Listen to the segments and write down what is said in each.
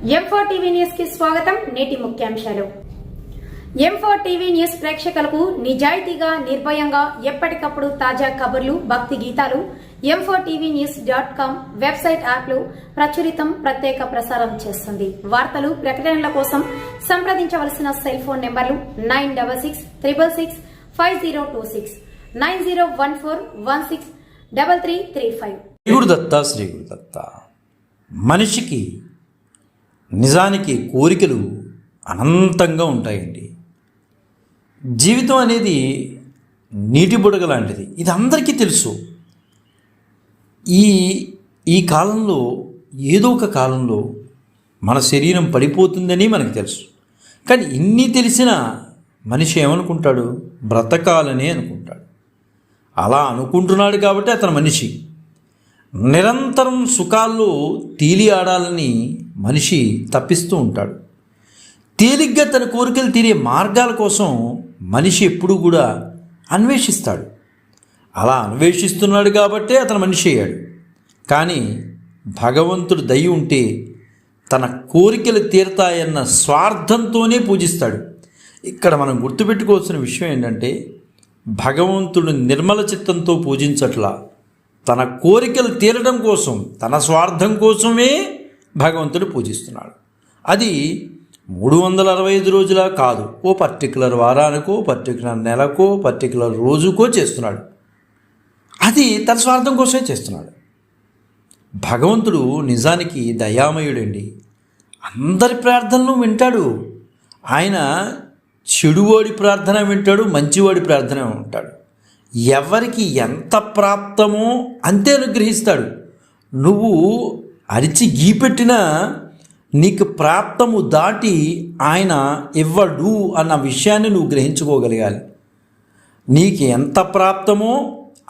M4 TV news కి స్వాగతం. నేటి ముఖ్యాంశాలు. M4 టీవీ న్యూస్ ప్రేక్షకులకు నిజాయితీగా, నిర్భయంగా ఎప్పటికప్పుడు తాజా కబుర్లు, భక్తి గీతాలు m4tvnews.com వెబ్సైట్ యాప్లు ప్రచురితం, ప్రత్యేక ప్రసారం చేస్తుంది. వార్తలు, ప్రకటనల కోసం సంప్రదించవలసిన సెల్ ఫోన్ నెంబర్లు 9666665026 9014163335. శ్రీ గురుదత్త. మనిషికి నిజానికి కోరికలు అనంతంగా ఉంటాయండి. జీవితం అనేది నీటి బుడగ లాంటిది. ఇది అందరికీ తెలుసు. ఈ కాలంలో ఏదో ఒక కాలంలో మన శరీరం పడిపోతుందని మనకు తెలుసు. కానీ ఇన్ని తెలిసినా మనిషి ఏమనుకుంటాడు? బ్రతకాలని అనుకుంటాడు. అలా అనుకుంటున్నాడు కాబట్టి అతను మనిషి. నిరంతరం సుఖాల్లో తేలి ఆడాలని మనిషి తప్పిస్తూ ఉంటాడు. తేలిగ్గా తన కోరికలు తీరే మార్గాల కోసం మనిషి ఎప్పుడూ కూడా అన్వేషిస్తాడు. అలా అన్వేషిస్తున్నాడు కాబట్టే అతను మనిషి అయ్యాడు. కానీ భగవంతుడు దయ ఉంటే తన కోరికలు తీరతాయన్న స్వార్థంతోనే పూజిస్తాడు. ఇక్కడ మనం గుర్తుపెట్టుకోవాల్సిన విషయం ఏంటంటే, భగవంతుడు నిర్మల చిత్తంతో పూజించట్లా, తన కోరికలు తీరడం కోసం, తన స్వార్థం కోసమే భగవంతుడు పూజిస్తున్నాడు. అది 365 రోజులా కాదు, ఓ పర్టికులర్ వారానికో, పర్టికులర్ నెలకో, పర్టికులర్ రోజుకో చేస్తున్నాడు. అది తన స్వార్థం కోసమే చేస్తున్నాడు. భగవంతుడు నిజానికి దయామయుడండి. అందరి ప్రార్థనలు వింటాడు. ఆయన చెడువాడి ప్రార్థన వింటాడు, మంచివాడి ప్రార్థన వింటాడు. ఎవరికి ఎంత ప్రాప్తమో అంతే అనుగ్రహిస్తాడు. నువ్వు అరిచి గీపెట్టినా నీకు ప్రాప్తము దాటి ఆయన ఇవ్వడు అన్న విషయాన్ని నువ్వు గ్రహించుకోగలగాలి. నీకు ఎంత ప్రాప్తమో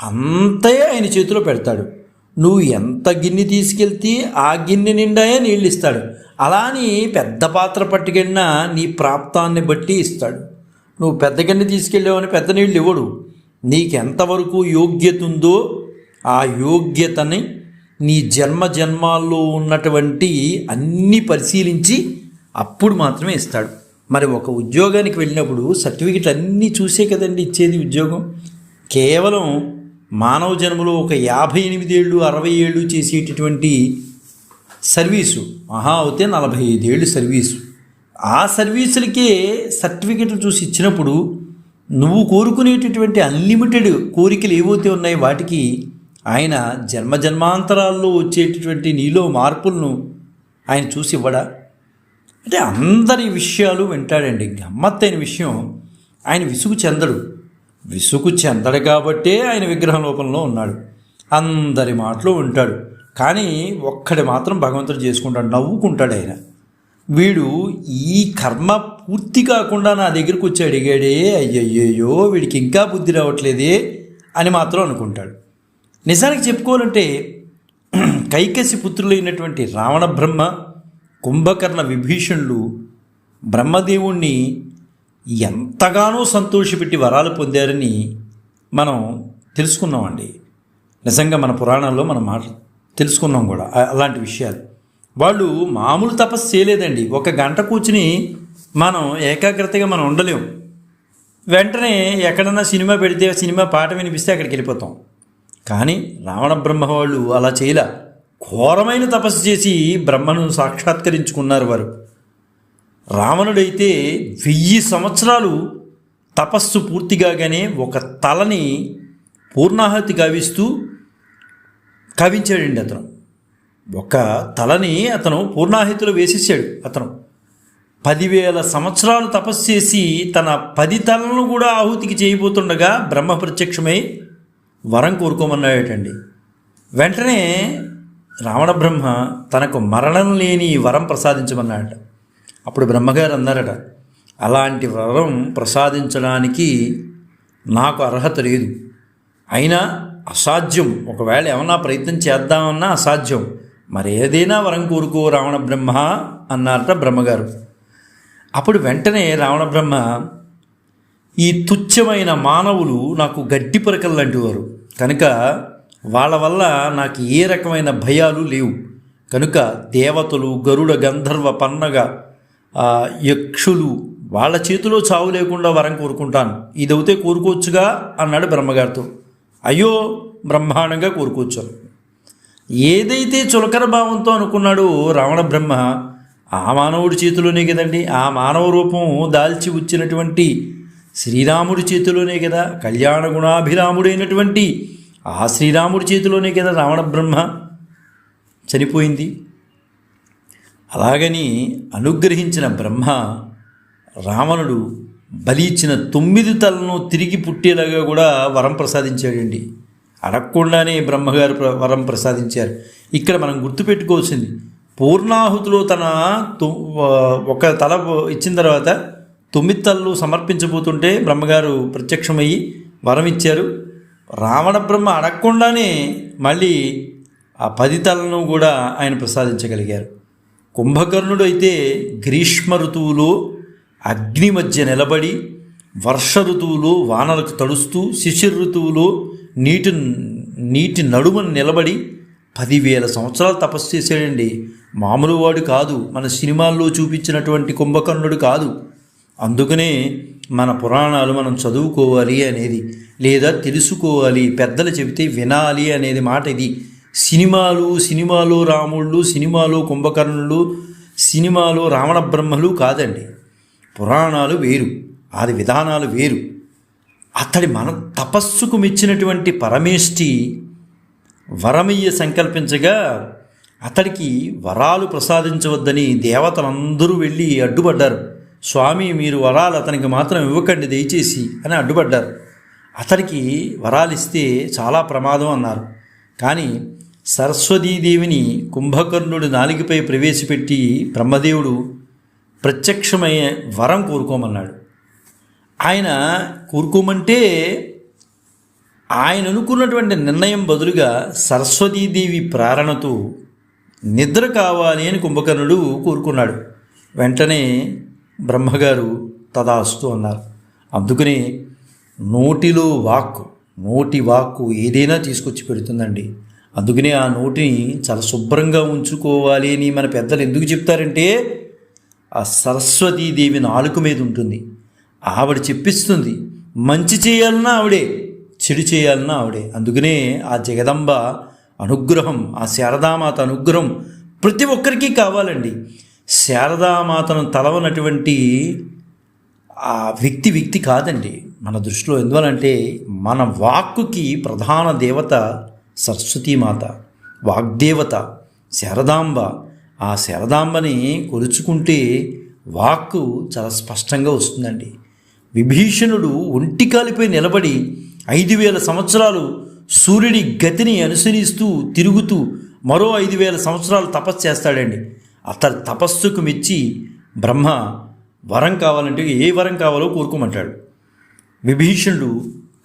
అంతే ఆయన చేతిలో పెడతాడు. నువ్వు ఎంత గిన్నె తీసుకెళ్తే ఆ గిన్నె నిండాయే నీళ్ళు ఇస్తాడు. అలా అని పెద్ద పాత్ర పట్టుకెళ్ళినా నీ ప్రాప్తాన్ని బట్టి ఇస్తాడు. నువ్వు పెద్ద గిన్నె తీసుకెళ్ళావని పెద్ద నీళ్ళు ఇవ్వడు. నీకెంతవరకు యోగ్యత ఉందో ఆ యోగ్యతని నీ జన్మాల్లో ఉన్నటువంటి అన్నీ పరిశీలించి అప్పుడు మాత్రమే ఇస్తాడు. మరి ఒక ఉద్యోగానికి వెళ్ళినప్పుడు సర్టిఫికెట్ అన్నీ చూసే కదండి ఇచ్చేది ఉద్యోగం. కేవలం మానవ జన్మలో ఒక 58 ఏళ్ళు 60 ఏళ్ళు చేసేటటువంటి సర్వీసు, మహా అవుతే 45 ఏళ్ళు సర్వీసు. ఆ సర్వీసులకే సర్టిఫికెట్లు చూసి ఇచ్చినప్పుడు నువ్వు కోరుకునేటటువంటి అన్లిమిటెడ్ కోరికలు ఏవైతే ఉన్నాయో వాటికి ఆయన జన్మాంతరాల్లో వచ్చేటటువంటి నీలో మార్పులను ఆయన చూసి ఇవ్వడా? అంటే అందరి విషయాలు వింటాడండి. గమ్మత్తైన విషయం, ఆయన విసుగు చెందడు కాబట్టే ఆయన విగ్రహం లోపంలో ఉన్నాడు. అందరి మాటలు వింటాడు. కానీ ఒక్కడి మాత్రం భగవంతుడు చేసుకుంటాడు, నవ్వుకుంటాడు. ఆయన వీడు ఈ కర్మ పూర్తి కాకుండా నా దగ్గరకు వచ్చి అడిగాడే, అయ్యయ్యో వీడికి ఇంకా బుద్ధి రావట్లేదే అని మాత్రం అనుకుంటాడు. నిజానికి చెప్పుకోవాలంటే కైకసి పుత్రులైనటువంటి రావణ బ్రహ్మ, కుంభకర్ణ విభీషణులు బ్రహ్మదేవుణ్ణి ఎంతగానో సంతోషపెట్టి వరాలు పొందారని మనం తెలుసుకున్నామండి. నిజంగా మన పురాణాల్లో మనం తెలుసుకున్నాం కూడా అలాంటి విషయాలు. వాళ్ళు మామూలు తపస్సు చేయలేదండి. 1 గంట కూర్చుని మనం ఏకాగ్రతగా మనం ఉండలేము. వెంటనే ఎక్కడన్నా సినిమా పెడితే సినిమా పాట వినిపిస్తే అక్కడికి వెళ్ళిపోతాం. కానీ రావణ బ్రహ్మ వాళ్ళు అలా చేయలే. ఘోరమైన తపస్సు చేసి బ్రహ్మను సాక్షాత్కరించుకున్నారు వారు. రావణుడైతే 1000 సంవత్సరాలు తపస్సు పూర్తి కాగానే ఒక తలని పూర్ణాహతి కవించాడండి. అతను ఒక తలని పూర్ణాహతిలో వేసేసాడు. అతను 10,000 సంవత్సరాలు తపస్సు చేసి తన 10 తలను కూడా ఆహుతికి చేయబోతుండగా బ్రహ్మ ప్రత్యక్షమై వరం కోరుకోమన్నాడటండి. వెంటనే రావణ బ్రహ్మ తనకు మరణం లేని వరం ప్రసాదించమన్నాడట. అప్పుడు బ్రహ్మగారు అన్నారట, అలాంటి వరం ప్రసాదించడానికి నాకు అర్హత లేదు, అయినా అసాధ్యం. ఒకవేళ ఏమన్నా ప్రయత్నం చేద్దామన్నా అసాధ్యం. మరి ఏదైనా వరం కోరుకో రావణ బ్రహ్మ అన్నారట బ్రహ్మగారు. అప్పుడు వెంటనే రావణ బ్రహ్మ, ఈ తుచ్చమైన మానవులు నాకు గడ్డి పరకలు లాంటి వారు కనుక వాళ్ళ వల్ల నాకు ఏ రకమైన భయాలు లేవు. కనుక దేవతలు, గరుడ, గంధర్వ, పన్నగ, యక్షులు వాళ్ళ చేతిలో చావు లేకుండా వరం కోరుకుంటాను, ఇదవుతే కోరుకోవచ్చుగా అన్నాడు బ్రహ్మగారితో. అయ్యో, బ్రహ్మాండంగా కోరుకోవచ్చు. ఏదైతే చులకర భావంతో అనుకున్నాడో రావణ బ్రహ్మ, ఆ మానవుడి చేతిలోనే కదండి, ఆ మానవ రూపం దాల్చి వచ్చినటువంటి శ్రీరాముడి చేతిలోనే కదా, కళ్యాణ గుణాభిరాముడైనటువంటి ఆ శ్రీరాముడి చేతిలోనే కదా రావణ బ్రహ్మ చనిపోయింది. అలాగని అనుగ్రహించిన బ్రహ్మ రావణుడు బలి ఇచ్చిన 9 తలను తిరిగి పుట్టేలాగా కూడా వరం ప్రసాదించాడండి. అడగకుండానే బ్రహ్మగారు వరం ప్రసాదించారు. ఇక్కడ మనం గుర్తుపెట్టుకోవాల్సింది, పూర్ణాహుతిలో తన ఒక తల ఇచ్చిన తర్వాత 9 తలలు సమర్పించబోతుంటే బ్రహ్మగారు ప్రత్యక్షమయ్యి వరం ఇచ్చారు. రావణ బ్రహ్మ అడగకుండానే మళ్ళీ ఆ 10 తలను కూడా ఆయన ప్రసాదించగలిగారు. కుంభకర్ణుడు అయితే గ్రీష్మ ఋతువులో అగ్ని మధ్య నిలబడి, వర్ష ఋతువులో వానలకు తడుస్తూ, శిశిర ఋతువులో నీటి నడుమను నిలబడి 10,000 సంవత్సరాలు తపస్సు చేశాడండి. మామూలు వాడు కాదు, మన సినిమాల్లో చూపించినటువంటి కుంభకర్ణుడు కాదు. అందుకనే మన పురాణాలు మనం చదువుకోవాలి అనేది, లేదా తెలుసుకోవాలి, పెద్దలు చెబితే వినాలి అనేది మాట ఇది. సినిమాలో రాముళ్ళు, సినిమాలో కుంభకర్ణులు, సినిమాలో రావణ బ్రహ్మలు కాదండి. పురాణాలు వేరు, ఆది విధానాలు వేరు. అతడి మన తపస్సుకు మెచ్చినటువంటి పరమేష్టి వరమయ్య సంకల్పించగా అతడికి వరాలు ప్రసాదించవద్దని దేవతలందరూ వెళ్ళి అడ్డుపడ్డారు. స్వామి, మీరు వరాలు అతనికి మాత్రం ఇవ్వకండి దయచేసి అని అడ్డుపడ్డారు. అతడికి వరాలు ఇస్తే చాలా ప్రమాదం అన్నారు. కానీ సరస్వతీదేవిని కుంభకర్ణుడి నాలికపై ప్రవేశపెట్టి బ్రహ్మదేవుడు ప్రత్యక్షమయ్యే వరం కోరుకోమన్నాడు. ఆయన కోరుకోమంటే ఆయన అనుకున్నటువంటి నిర్ణయం బదులుగా సరస్వతీదేవి ప్రేరణతో నిద్ర కావాలి అని కుంభకర్ణుడు కోరుకున్నాడు. వెంటనే బ్రహ్మగారు తదాస్తు అన్నారు. అందుకని నోటి వాక్కు ఏదైనా తీసుకొచ్చి పెడుతుందండి. అందుకనే ఆ నోటిని చాలా శుభ్రంగా ఉంచుకోవాలి అని మన పెద్దలు ఎందుకు చెప్తారంటే, ఆ సరస్వతీదేవి నాలుక మీద ఉంటుంది. ఆవిడ చెప్పిస్తుంది, మంచి చేయాలన్నా ఆవిడే, చెడు చేయాలన్నా ఆవిడే. అందుకనే ఆ జగదంబ అనుగ్రహం, ఆ శారదామాత అనుగ్రహం ప్రతి ఒక్కరికి కావాలండి. శారదామాతను తలవనటువంటి ఆ వ్యక్తి కాదండి మన దృష్టిలో. ఎందువలంటే మన వాక్కుకి ప్రధాన దేవత సరస్వతీమాత, వాగ్దేవత శారదాంబ. ఆ శారదాంబని కొలుచుకుంటే వాక్కు చాలా స్పష్టంగా వస్తుందండి. విభీషణుడు ఒంటికాలిపై నిలబడి 5,000 సంవత్సరాలు సూర్యుడి గతిని అనుసరిస్తూ తిరుగుతూ మరో 5,000 సంవత్సరాలు తపస్సు చేస్తాడండి. అతని తపస్సుకు మెచ్చి బ్రహ్మ వరం కావాలంటే ఏ వరం కావాలో కోరుకోమంటాడు. విభీషణుడు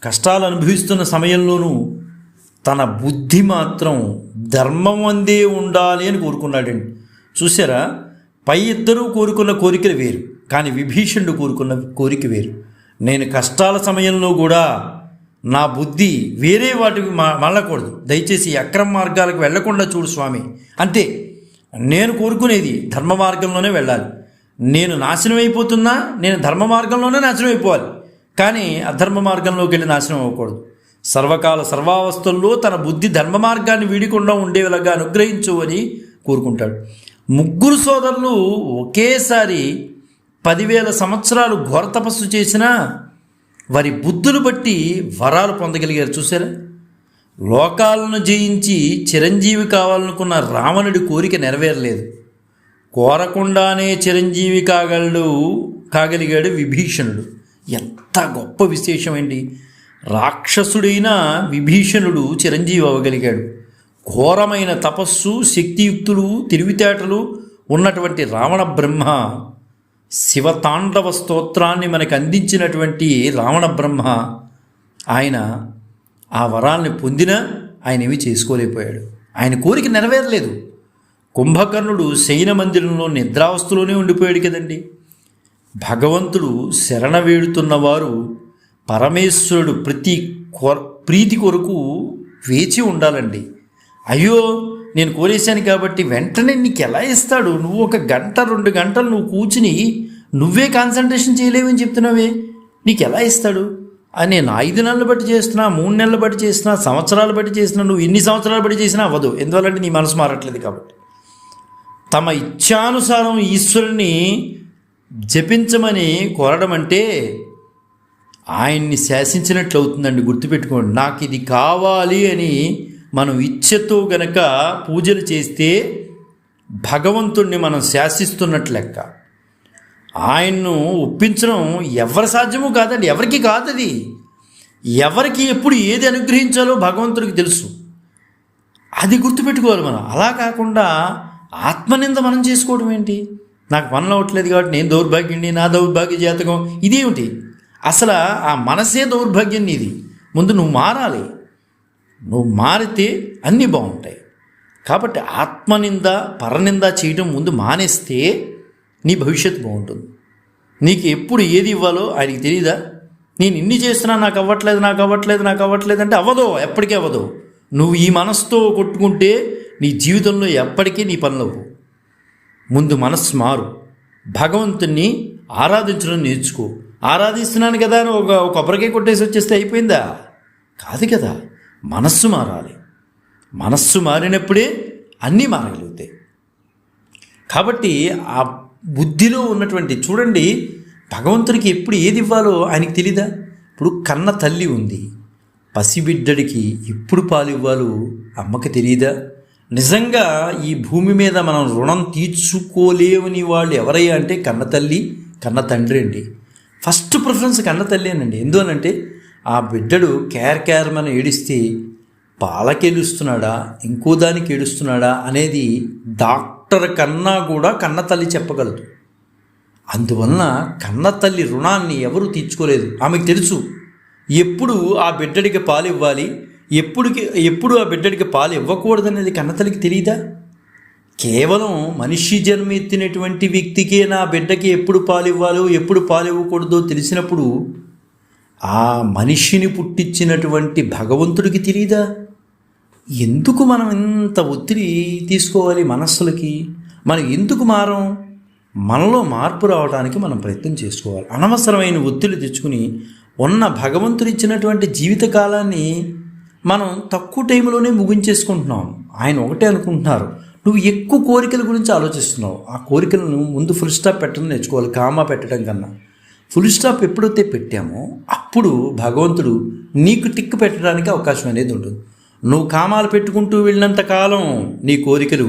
కష్టాలు అనుభవిస్తున్న సమయంలోనూ తన బుద్ధి మాత్రం ధర్మం అందే ఉండాలి అని కోరుకున్నాడండి. చూసారా, పై ఇద్దరూ కోరుకున్న కోరికలు వేరు, కానీ విభీషణుడు కోరుకున్న కోరిక వేరు. నేను కష్టాల సమయంలో కూడా నా బుద్ధి వేరే వాటికి మళ్ళకూడదు, దయచేసి అక్రమ మార్గాలకు వెళ్లకుండా చూడు స్వామి, అంతే. నేను కోరుకునేది ధర్మ మార్గంలోనే వెళ్ళాలి. నేను నాశనం అయిపోతున్నా నేను ధర్మ మార్గంలోనే నాశనం అయిపోవాలి, కానీ అధర్మ మార్గంలోకి వెళ్ళి నాశనం అవ్వకూడదు. సర్వకాల సర్వావస్థల్లో తన బుద్ధి ధర్మ మార్గాన్ని వీడకుండా ఉండేలాగా అనుగ్రహించు అని కోరుకుంటాడు. 3 సోదరులు ఒకేసారి 10,000 సంవత్సరాలు ఘోర తపస్సు చేసినా వారి బుద్ధులు బట్టి వరాలు పొందగలిగారు. చూసారా, లోకాలను జయించి చిరంజీవి కావాలనుకున్న రావణుడి కోరిక నెరవేరలేదు. కోరకుండానే చిరంజీవి కాగలిగాడు విభీషణుడు. ఎంత గొప్ప విశేషమండి! రాక్షసుడైన విభీషణుడు చిరంజీవి అవ్వగలిగాడు. ఘోరమైన తపస్సు, శక్తియుక్తులు, తెలివితేటలు ఉన్నటువంటి రావణ బ్రహ్మ, శివతాండవ స్తోత్రాన్ని మనకు అందించినటువంటి రావణ బ్రహ్మ, ఆయన ఆ వరాల్ని పొందినా ఆయన ఏమీ చేసుకోలేకపోయాడు. ఆయన కోరిక నెరవేరలేదు. కుంభకర్ణుడు శయన మందిరంలో నిద్రావస్థలోనే ఉండిపోయాడు కదండి. భగవంతుడు శరణ వేడుతున్నవారు పరమేశ్వరుడు ప్రీతి కొరకు వేచి ఉండాలండి. అయ్యో, నేను కోరేశాను కాబట్టి వెంటనే నీకు ఎలా ఇస్తాడు? నువ్వు 1 గంట 2 గంటలు నువ్వు కూర్చుని నువ్వే కాన్సన్ట్రేషన్ చేయలేవని చెప్తున్నావే, నీకు ఎలా ఇస్తాడు? అని నేను 5 నెలలు బట్టి చేస్తున్నా, 3 నెలలు బట్టి చేస్తున్నా, సంవత్సరాలు బట్టి చేస్తున్నా, నువ్వు ఎన్ని సంవత్సరాలు బట్టి చేసినా అవ్వదు. ఎందువల్లంటే నీ మనసు మారట్లేదు కాబట్టి. తమ ఇచ్ఛానుసారం ఈశ్వరుని జపించమని కోరడం అంటే ఆయన్ని శాసించినట్లు అవుతుందండి. గుర్తుపెట్టుకోండి, నాకు ఇది కావాలి అని మనం ఇచ్ఛతో గనక పూజలు చేస్తే భగవంతుణ్ణి మనం శాసిస్తున్నట్లు లెక్క. ఆయన్ను ఒప్పించడం ఎవరి సాధ్యమో కాదండి, ఎవరికి కాదు. అది ఎవరికి ఎప్పుడు ఏది అనుగ్రహించాలో భగవంతుడికి తెలుసు. అది గుర్తుపెట్టుకోవాలి మనం. అలా కాకుండా ఆత్మనింద మనం చేసుకోవడం ఏంటి? నాకు పనులు అవ్వట్లేదు కాబట్టి నేను దౌర్భాగ్యుడిని, నా దౌర్భాగ్య జాతకం, ఇదేమిటి? అసలు ఆ మనసే దౌర్భాగ్యం నీది. ముందు నువ్వు మారాలి. నువ్వు మారితే అన్నీ బాగుంటాయి. కాబట్టి ఆత్మనింద పరనింద చేయడం ముందు మానేస్తే నీ భవిష్యత్తు బాగుంటుంది. నీకు ఎప్పుడు ఏది ఇవ్వాలో ఆయనకి తెలియదా? నేను ఇన్ని చేస్తున్నా, నాకు అవ్వట్లేదు, నాకు అవ్వట్లేదు, నాకు అవ్వట్లేదు అంటే అవ్వదు, ఎప్పటికీ అవ్వదు. నువ్వు ఈ మనసుతో కొట్టుకుంటే నీ జీవితంలో ఎప్పటికీ నీ పనులు అవ్వవు. ముందు మనస్సు మారు. భగవంతుణ్ణి ఆరాధించడం నేర్చుకో. ఆరాధిస్తున్నాను కదా అని ఒక కొబ్బరికాయ కొట్టేసి వచ్చేస్తే అయిపోయిందా? కాదు కదా. మనస్సు మారాలి. మనస్సు మారినప్పుడే అన్నీ మారగలుగుతాయి. కాబట్టి ఆ బుద్ధిలో ఉన్నటువంటి, చూడండి, భగవంతుడికి ఎప్పుడు ఏది ఇవ్వాలో ఆయనకి తెలీదా? ఇప్పుడు కన్న తల్లి ఉంది, పసిబిడ్డడికి ఎప్పుడు పాలు ఇవ్వాలో అమ్మకి తెలియదా? నిజంగా ఈ భూమి మీద మనం రుణం తీర్చుకోలేవని వాళ్ళు ఎవరయ్యా అంటే కన్న తల్లి, కన్న తండ్రి అండి. ఫస్ట్ ప్రిఫరెన్స్ కన్న తల్లి అనండి. ఎందువనంటే ఆ బిడ్డడు కేర్ ఏడిస్తే పాలకేడుస్తున్నాడా ఇంకో దానికి ఏడుస్తున్నాడా అనేది డాక్టర్ కన్నా కూడా కన్న తల్లి చెప్పగలదు. అందువలన కన్న తల్లి రుణాన్ని ఎవరు తీర్చుకోలేదు. ఆమెకు తెలుసు ఎప్పుడు ఆ బిడ్డడికి పాలు ఇవ్వాలి, ఎప్పుడు ఆ బిడ్డడికి పాలు ఇవ్వకూడదనేది కన్నతల్లికి తెలియదా? కేవలం మనిషి జన్మ ఎత్తినటువంటి వ్యక్తికే నా బిడ్డకి ఎప్పుడు పాలు ఇవ్వాలో ఎప్పుడు పాలు ఇవ్వకూడదో తెలిసినప్పుడు ఆ మనిషిని పుట్టించినటువంటి భగవంతుడికి తెలియదా? ఎందుకు మనం ఇంత ఒత్తిడి తీసుకోవాలి మనస్సులకి? మనం ఎందుకు మారం? మనలో మార్పు రావడానికి మనం ప్రయత్నం చేసుకోవాలి. అనవసరమైన ఒత్తిడి తెచ్చుకుని ఉన్న భగవంతుడు ఇచ్చినటువంటి జీవితకాలాన్ని మనం తక్కువ టైంలోనే ముగించేసుకుంటున్నాం. ఆయన ఒకటే అనుకుంటున్నారు, నువ్వు ఎక్కువ కోరికల గురించి ఆలోచిస్తున్నావు. ఆ కోరికలను ముందు ఫుల్ స్టాప్ పెట్టడం నేర్చుకోవాలి. కామా పెట్టడం కన్నా ఫుల్ స్టాప్ ఎప్పుడైతే పెట్టామో అప్పుడు భగవంతుడు నీకు టిక్ పెట్టడానికి అవకాశం అనేది ఉంటుంది. నువ్వు కామాలు పెట్టుకుంటూ వెళ్ళినంత కాలం నీ కోరికలు